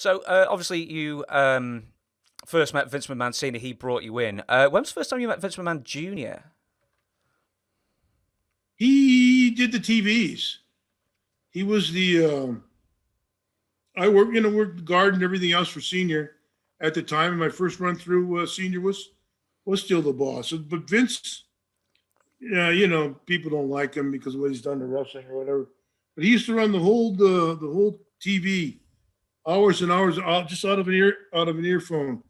So obviously you first met Vince McMahon Senior. He brought you in. When was the first time you met Vince McMahon Junior? He did the TVs. He was the I worked guard and everything else for senior at the time. And my first run through senior was still the boss. But Vince, yeah, people don't like him because of what he's done to wrestling or whatever. But he used to run the whole TV hours and hours just out of an earphone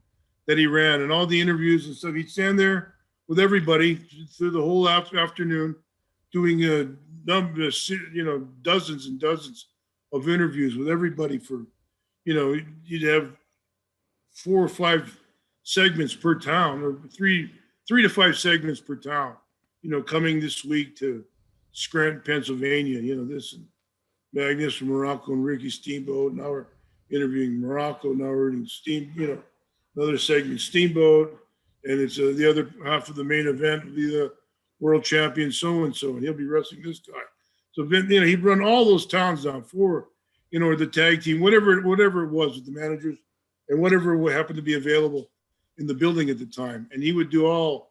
that he ran and all the interviews and stuff. He'd stand there with everybody through the whole afternoon doing dozens and dozens of interviews with everybody for you'd have 4 or 5 segments per town, or three to 5 segments per town. Coming this week to Scranton, Pennsylvania. This and Magnus from Muraco and Ricky Steamboat. Now we're interviewing Muraco. Now we're in another segment Steamboat, and it's the other half of the main event will be the world champion so and so, and he'll be wrestling this guy. So he'd run all those towns down for the tag team, whatever it was with the managers and whatever would happen to be available in the building at the time. And he would do all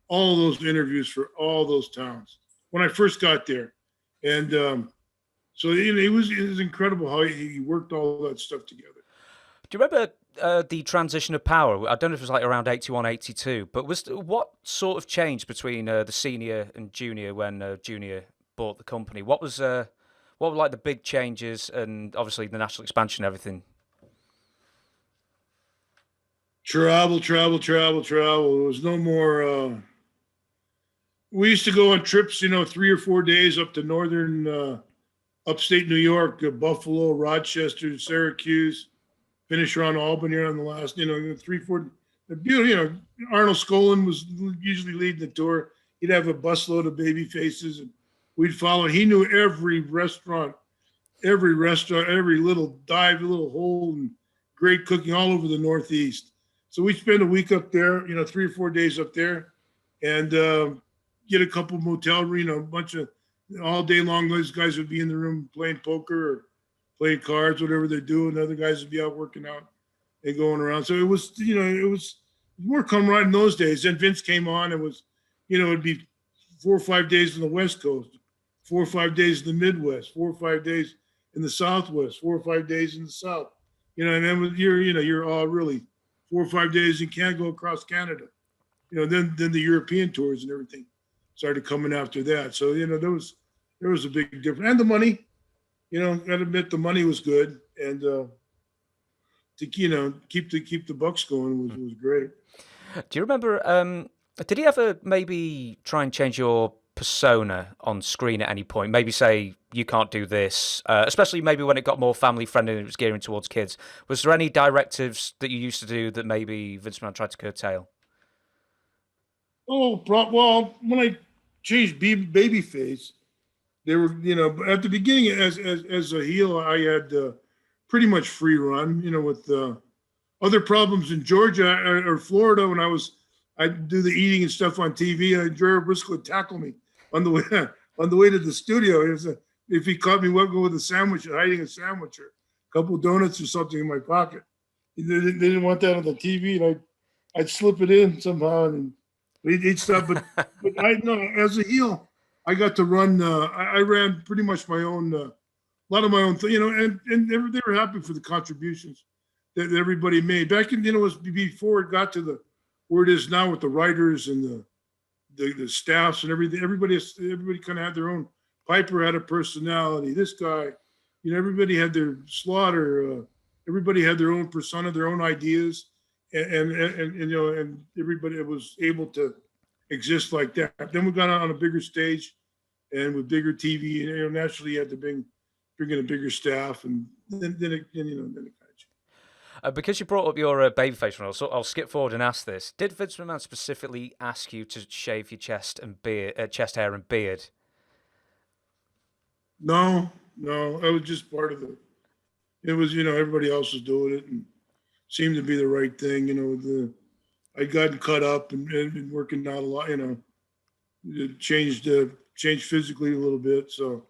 those interviews for all those towns when I first got there. And so it was incredible how he worked all that stuff together. Do you remember the transition of power? I don't know if it was like around 81, 82, but what sort of changed between the senior and junior when junior bought the company? What were like the big changes, and obviously the national expansion and everything? Travel. There was no more. We used to go on trips, 3 or 4 days up to northern upstate New York, Buffalo, Rochester, Syracuse, finish around Albany on the last, 3, 4. Arnold Skolin was usually leading the tour. He'd have a busload of baby faces, and we'd follow. He knew every restaurant, every little dive, little hole, and great cooking all over the Northeast. So we'd spend a week up there, 3 or 4 days up there, and get a couple of motel, a bunch of all day long. Those guys would be in the room playing poker or playing cards, whatever they're doing. Other guys would be out working out and going around. So it was more camaraderie in those days. Then Vince came on. It was, it'd be 4 or 5 days on the West Coast, 4 or 5 days in the Midwest, 4 or 5 days in the Southwest, 4 or 5 days in the South. And then you're all really 4 or 5 days. You can't go across Canada. Then the European tours and everything started coming after that. So there was a big difference, and the money. Gotta admit the money was good, and to keep the Bucks going was great. Do you remember? Did he ever maybe try and change your persona on screen at any point? Maybe say you can't do this, especially maybe when it got more family friendly and it was gearing towards kids. Was there any directives that you used to do that maybe Vince McMahon tried to curtail? Oh, well, when I changed babyface, they were, at the beginning as a heel, I had pretty much free run, with other problems in Georgia or Florida when I'd do the eating and stuff on TV. Jerry Briscoe would tackle me on the way on the way to the studio. If he caught me with a sandwich, hiding a sandwich or a couple of donuts or something in my pocket. They didn't want that on the TV, and I'd slip it in somehow, and he'd stop. But I know as a heel, I got to run. I ran pretty much my own, a lot of my own thing, and they were happy for the contributions that everybody made. Back in, it was before it got to where it is now with the writers and the staffs and everything. Everybody kind of had their own. Piper had a personality. This guy, everybody had their Slaughter. Everybody had their own persona, their own ideas, and everybody was able to exist like that. Then we got on a bigger stage, and with bigger TV, naturally you had to bring in a bigger staff, and then it kind of changed. Because you brought up your babyface role, so I'll skip forward and ask this: did Vince McMahon specifically ask you to shave your chest and beard, chest hair and beard? No, I was just part of it. It was, everybody else was doing it, and seemed to be the right thing. I'd gotten cut up and been working out a lot. It changed physically a little bit, so